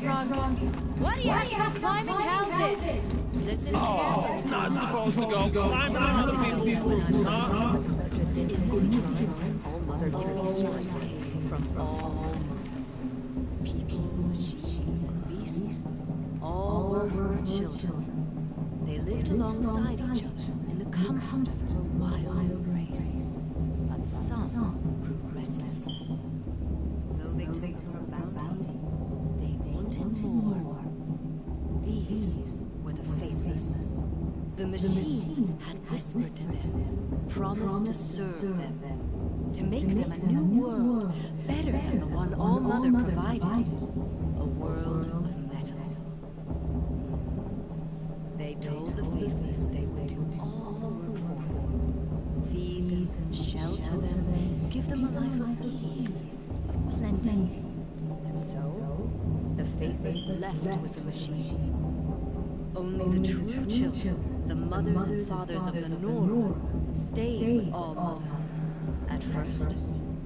drunk. Why do you have to be climbing houses? Listen carefully. Not supposed to go climbing on other people's roofs, huh? All Mother Carey's strength came from all people, machines, and beasts. All were her children. They lived alongside each other in the comfort of her wild embrace. But some grew restless. Though they took her bounty, they wanted more. These were the faithless. The machines had whispered to them, promised to serve them, to make them a new world, better than the one All-Mother provided. A world of metal. They told the faithless they would do all the work for them. Feed them, shelter them, give them a life of ease, of plenty. And so, the faithless left with the machines. Only the true children, the mothers and fathers of the Nora, stayed with All-Mother. At first,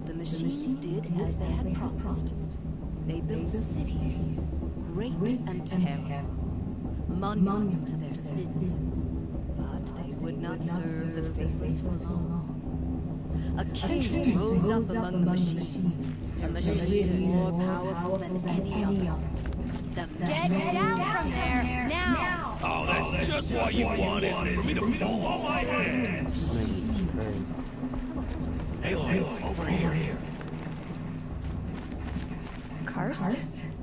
the machines did as they had promised. They built cities, great and terrible, monuments to their sins, but they would not serve the faithless for long. A chaos rose up among the machines, a machine more powerful than any other. Get down from there, now! Oh, that's just what you wanted, for me to fall on my head. Aloy, over here. Karst?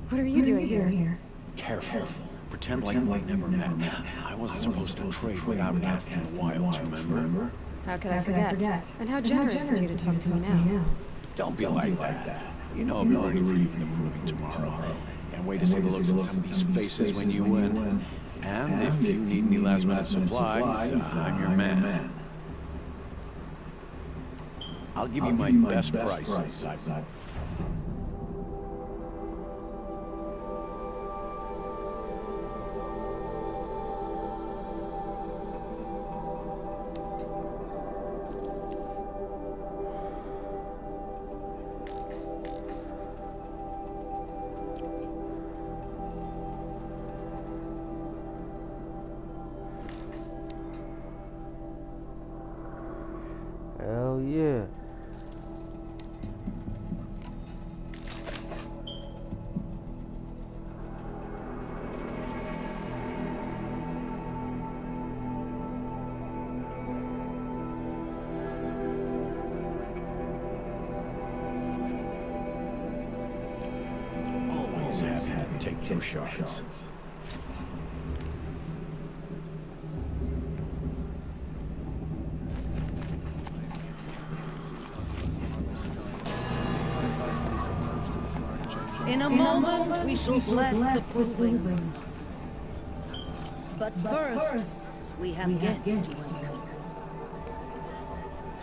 What are you doing here? Careful. Pretend like we never met. I wasn't supposed to trade with outcasts in the wilds, remember? How could I forget? And how generous of you to talk to me now. Don't be like that. You know I'll be ready for you in the proving tomorrow. Can't wait to see the looks on some of these faces when you win. And if you need any last-minute supplies, I'm your man. I'll give you my best prices. Hell yeah. Always happy to take your shots. In a moment, we shall bless the proving. But first, we have guests to welcome.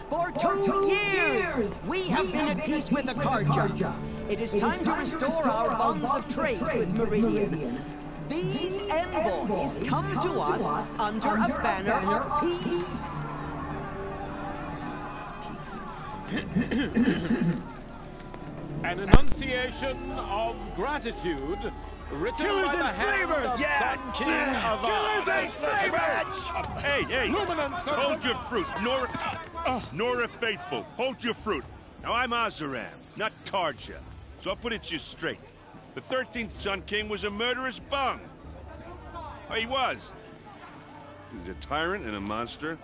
For 2 years, we have been at peace with the Carja. It is time to restore our bonds of trade with Meridian. These envoys come to us under a banner of peace. An enunciation of gratitude written Killers by the and hand slavers! of Sun King of Killers and slavers! Hey, hold your fruit. Nora Faithful, hold your fruit. Now, I'm Azaram, not Karja, so I'll put it just straight. The 13th Sun King was a murderous bung. Oh, he was. He was a tyrant and a monster.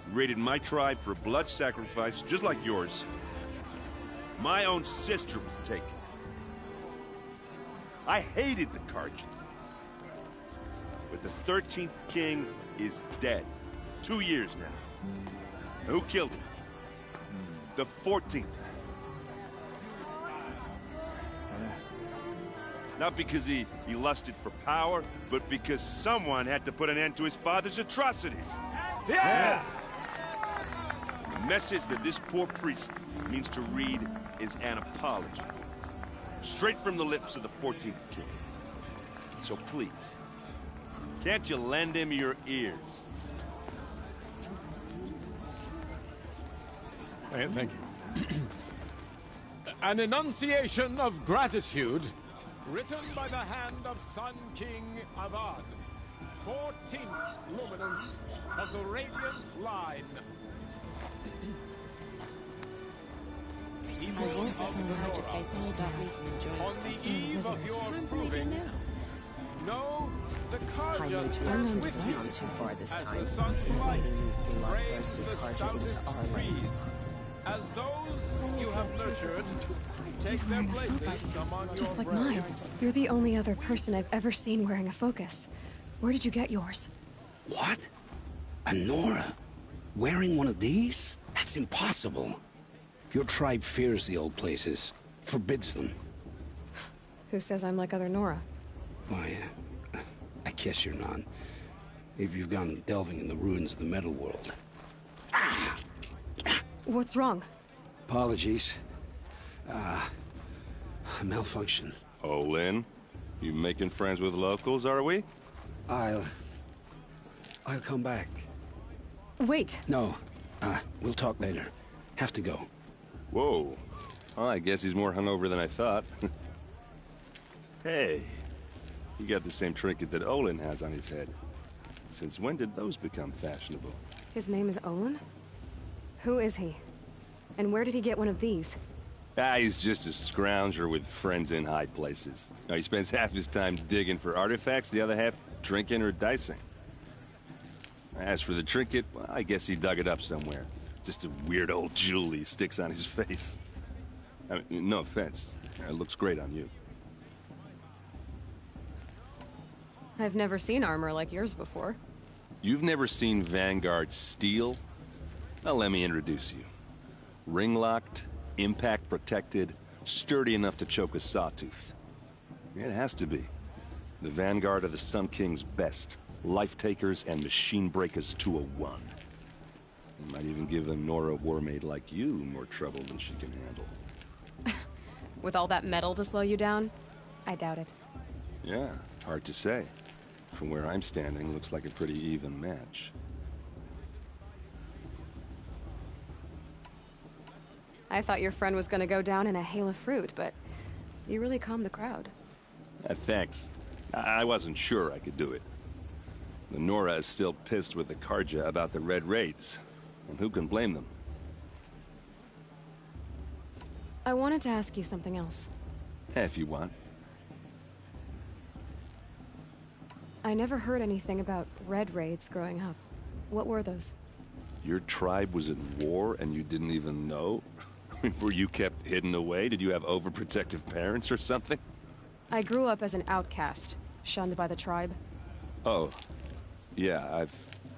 He raided my tribe for blood sacrifice, just like yours. My own sister was taken. I hated the Karja. But the 13th king is dead. 2 years now. Who killed him? The 14th. Not because he lusted for power, but because someone had to put an end to his father's atrocities. Yeah! The message that this poor priest means to read is an apology. Straight from the lips of the 14th king. So please, can't you lend him your ears? Thank you. An enunciation of gratitude Written by the hand of Sun King Avad, 14th luminance of the Radiant Line. I won't let someone hurt your faith and stop me from enjoying On the the festival eve of of visitors. your I'm proving, now. No, the High Karja units stands not with gone you too far this as time. the sun's light Bloodthirsty frames the Karja stoutest into armor. trees. As those you have nurtured take He's their wearing a places focus, among just your like mine. braves. You're the only other person I've ever seen wearing a focus. Where did you get yours? What? A Nora? Wearing one of these? That's impossible. Your tribe fears the old places, forbids them. Who says I'm like other Nora? Why, I guess you're not. If you've gone delving in the ruins of the metal world. What's wrong? Apologies. Malfunction. Oh, Lynn? You making friends with locals, are we? I'll come back. Wait. No, we'll talk later. Have to go. Whoa. Well, I guess he's more hungover than I thought. Hey, you got the same trinket that Olin has on his head. Since when did those become fashionable? His name is Olin? Who is he? And where did he get one of these? He's just a scrounger with friends in high places. Now, he spends half his time digging for artifacts, the other half drinking or dicing. As for the trinket, well, I guess he dug it up somewhere. Just a weird old jewel he sticks on his face. I mean, no offense. It looks great on you. I've never seen armor like yours before. You've never seen Vanguard steel? Well, let me introduce you. Ring-locked, impact-protected, sturdy enough to choke a sawtooth. It has to be. The Vanguard of the Sun King's best. Life-takers and machine breakers to a one. It might even give a Nora warmaid like you more trouble than she can handle. With all that metal to slow you down? I doubt it. Yeah, hard to say. From where I'm standing, looks like a pretty even match. I thought your friend was gonna go down in a hail of fruit, but you really calmed the crowd. Thanks. I wasn't sure I could do it. The Nora is still pissed with the Karja about the Red Raids. And who can blame them? I wanted to ask you something else. If you want. I never heard anything about Red Raids growing up. What were those? Your tribe was at war and you didn't even know? Were you kept hidden away? Did you have overprotective parents or something? I grew up as an outcast, shunned by the tribe. Oh. Yeah, I've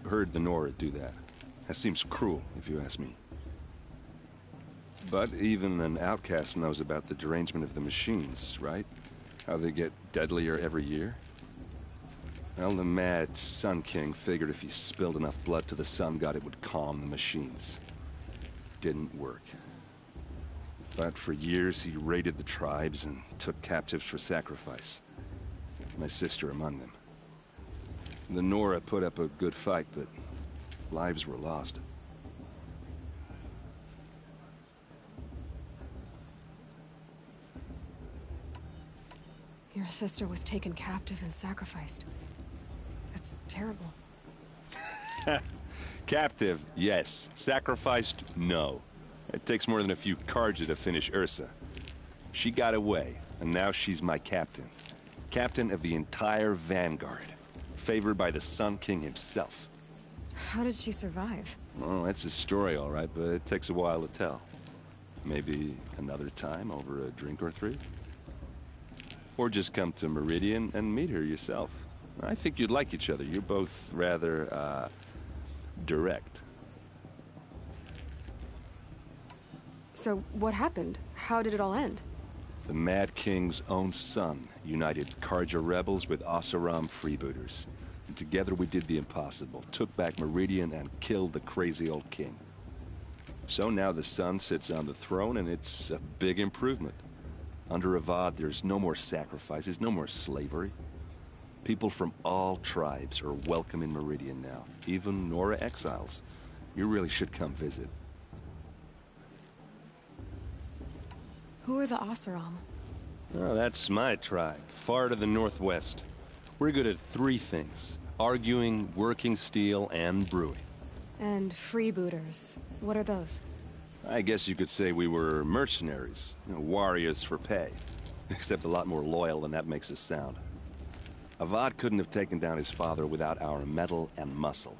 heard the Nora do that. That seems cruel, if you ask me. But even an outcast knows about the derangement of the machines, right? How they get deadlier every year? Well, the mad Sun King figured if he spilled enough blood to the Sun God, it would calm the machines. Didn't work. But for years, he raided the tribes and took captives for sacrifice. My sister among them. The Nora put up a good fight, but lives were lost. Your sister was taken captive and sacrificed. That's terrible. Captive, yes. Sacrificed, no. It takes more than a few Karja to finish Ursa. She got away, and now she's my captain. Captain of the entire Vanguard. Favored by the Sun King himself. How did she survive? Well, that's a story, all right, but it takes a while to tell. Maybe another time over a drink or three? Or just come to Meridian and meet her yourself. I think you'd like each other. You're both rather, direct. So, what happened? How did it all end? The Mad King's own son united Karja rebels with Oseram freebooters. And together we did the impossible, took back Meridian and killed the crazy old king. So now the son sits on the throne and it's a big improvement. Under Avad, there's no more sacrifices, no more slavery. People from all tribes are welcome in Meridian now, even Nora exiles. You really should come visit. Who are the Oseram? Oh, that's my tribe, far to the northwest. We're good at 3 things: arguing, working steel, and brewing. And freebooters. What are those? I guess you could say we were mercenaries, warriors for pay. Except a lot more loyal than that makes us sound. Avad couldn't have taken down his father without our metal and muscle.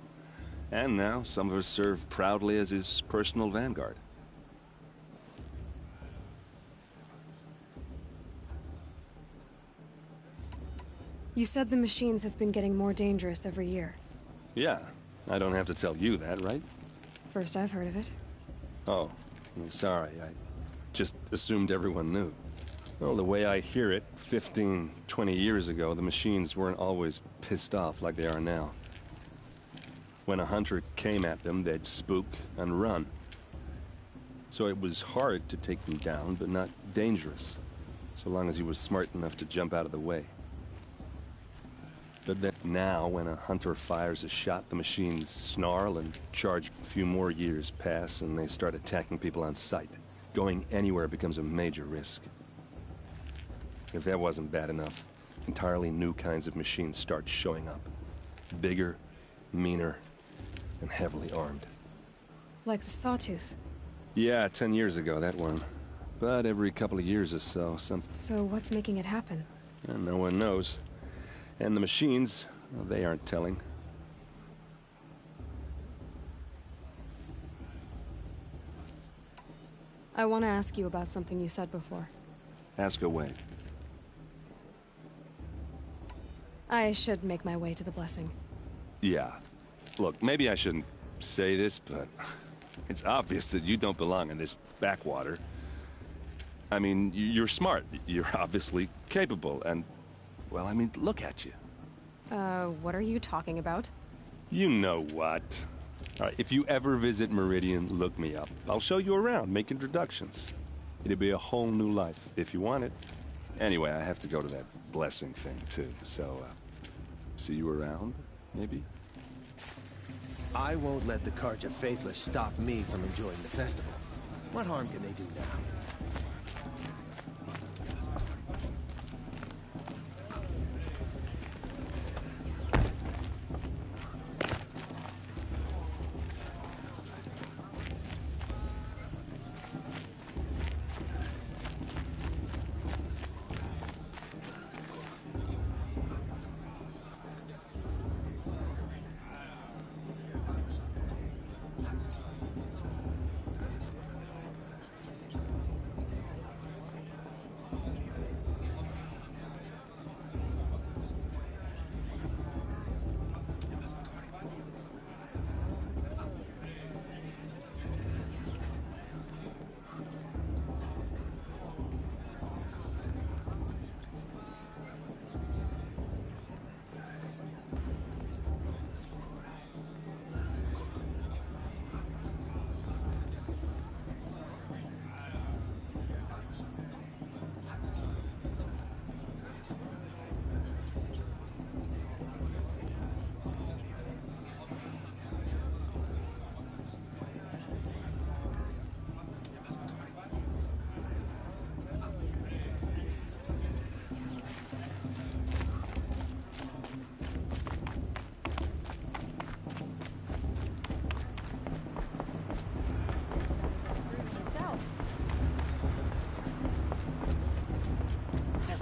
And now, some of us serve proudly as his personal vanguard. You said the machines have been getting more dangerous every year. Yeah, I don't have to tell you that, right? First I've heard of it. Oh, I'm sorry. I just assumed everyone knew. Well, the way I hear it, 15, 20 years ago, the machines weren't always pissed off like they are now. When a hunter came at them, they'd spook and run. So it was hard to take them down, but not dangerous, so long as he was smart enough to jump out of the way. But then now, when a hunter fires a shot, the machines snarl and charge. A few more years pass, and they start attacking people on sight. Going anywhere becomes a major risk. If that wasn't bad enough, entirely new kinds of machines start showing up. Bigger, meaner, and heavily armed. Like the Sawtooth. Yeah, 10 years ago, that one. But every couple of years or so, something... So what's making it happen? And no one knows. And the machines, well, they aren't telling. I want to ask you about something you said before. Ask away. I should make my way to the blessing. Yeah. Look, maybe I shouldn't say this, but it's obvious that you don't belong in this backwater. I mean, you're smart. You're obviously capable, and... well, I mean, look at you. What are you talking about? You know what. All right, if you ever visit Meridian, look me up. I'll show you around, make introductions. It'll be a whole new life, if you want it. Anyway, I have to go to that blessing thing, too, so, see you around, maybe? I won't let the Karja Faithless stop me from enjoying the festival. What harm can they do now?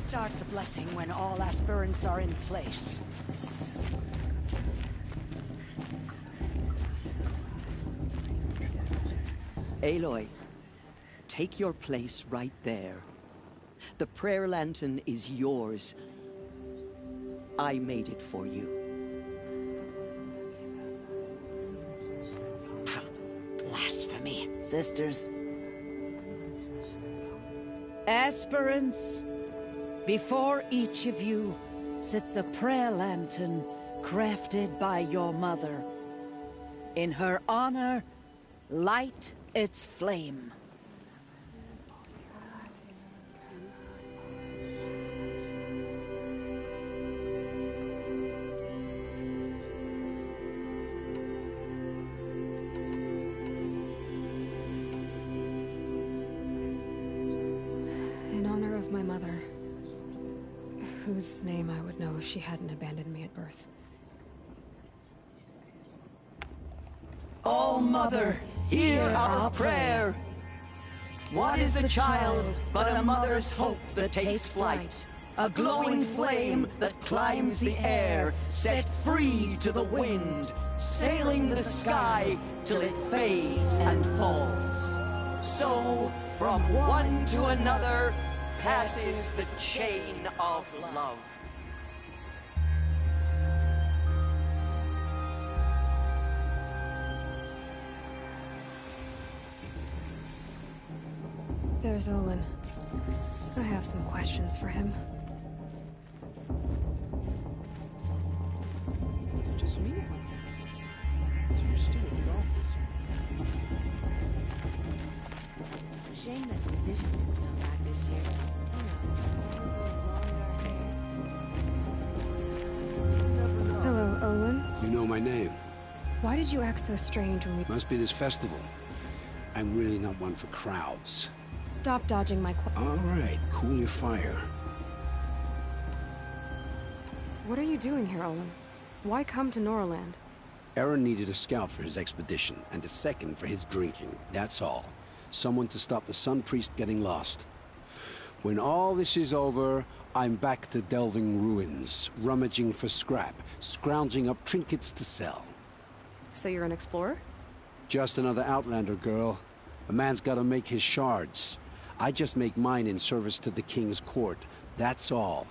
Start the blessing when all aspirants are in place. Aloy, take your place right there. The prayer lantern is yours. I made it for you. Blasphemy. Sisters. Aspirants. Before each of you sits a prayer lantern crafted by your mother. In her honor, light its flame. In honor of my mother. whose name I would know if she hadn't abandoned me at birth. Oh, Mother, hear our prayer. What is the child but a mother's hope that takes flight? A glowing flame that climbs the air, set free to the wind, sailing the sky till it fades and falls. So, from one to another, passes the chain of love. There's Olin. I have some questions for him. Is it just me? Is your student office? Shame that musician didn't come back this year. Hello, Olin. You know my name. Why did you act so strange when we... Must be this festival. I'm really not one for crowds. Stop dodging my All right, cool your fire. What are you doing here, Olin? Why come to Noraland? Aaron needed a scout for his expedition, and a second for his drinking. That's all. Someone to stop the Sun Priest getting lost. When all this is over, I'm back to delving ruins, rummaging for scrap, scrounging up trinkets to sell. So you're an explorer? Just another Outlander, girl. A man's gotta make his shards. I just make mine in service to the King's court. That's all.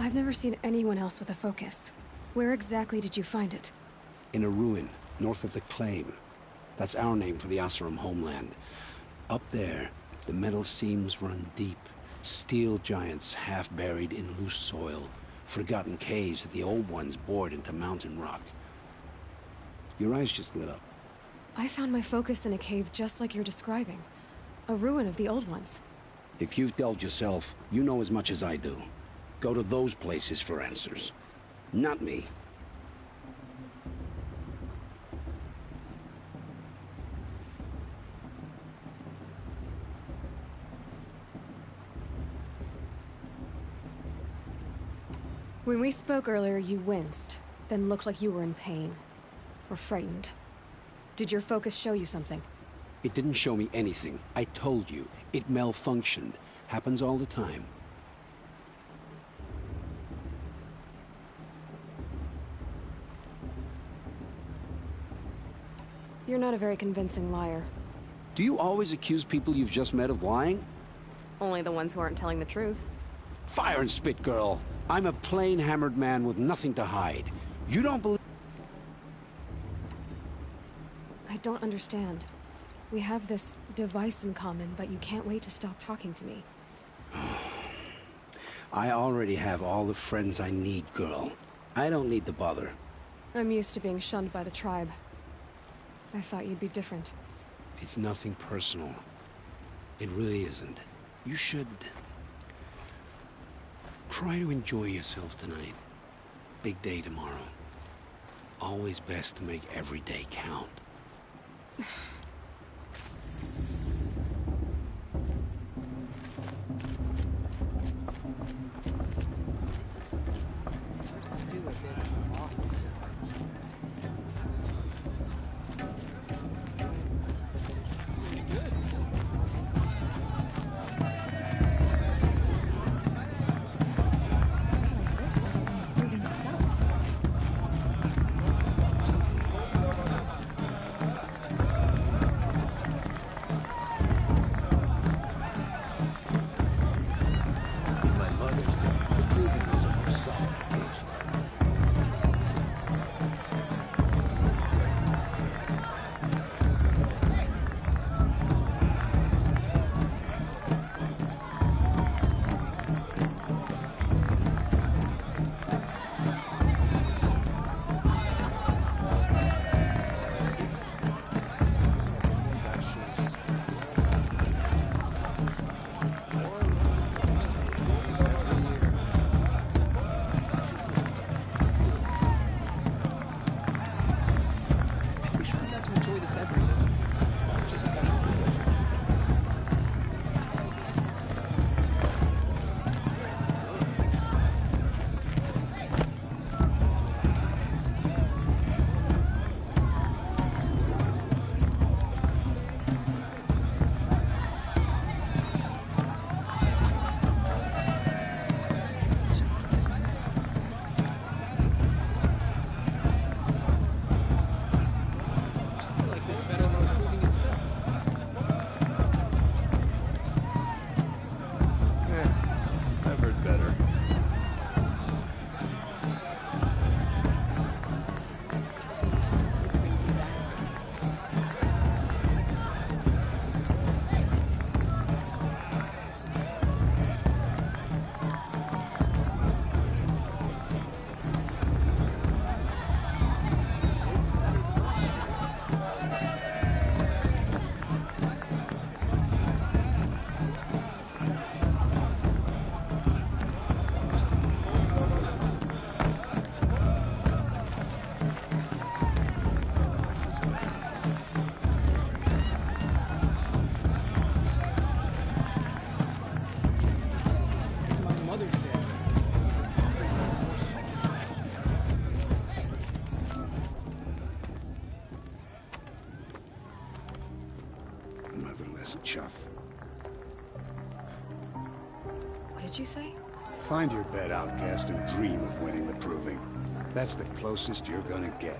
I've never seen anyone else with a focus. Where exactly did you find it? In a ruin, north of the Claim. That's our name for the Asuram homeland. Up there, the metal seams run deep. Steel giants half buried in loose soil. Forgotten caves that the old ones bored into mountain rock. Your eyes just lit up. I found my focus in a cave just like you're describing. A ruin of the old ones. If you've delved yourself, you know as much as I do. Go to those places for answers. Not me. When we spoke earlier, you winced, then looked like you were in pain. Or frightened. Did your focus show you something? It didn't show me anything. I told you. It malfunctioned. Happens all the time. You're not a very convincing liar. Do you always accuse people you've just met of lying? Only the ones who aren't telling the truth. Fire and spit, girl. I'm a plain hammered man with nothing to hide. You don't believe... I don't understand. We have this device in common, but you can't wait to stop talking to me. I already have all the friends I need, girl. I don't need the bother. I'm used to being shunned by the tribe. I thought you'd be different. It's nothing personal. It really isn't. You should... try to enjoy yourself tonight. Big day tomorrow. Always best to make every day count. Motherless chuff. What did you say? Find your bed, outcast, and dream of winning the proving. That's the closest you're gonna get.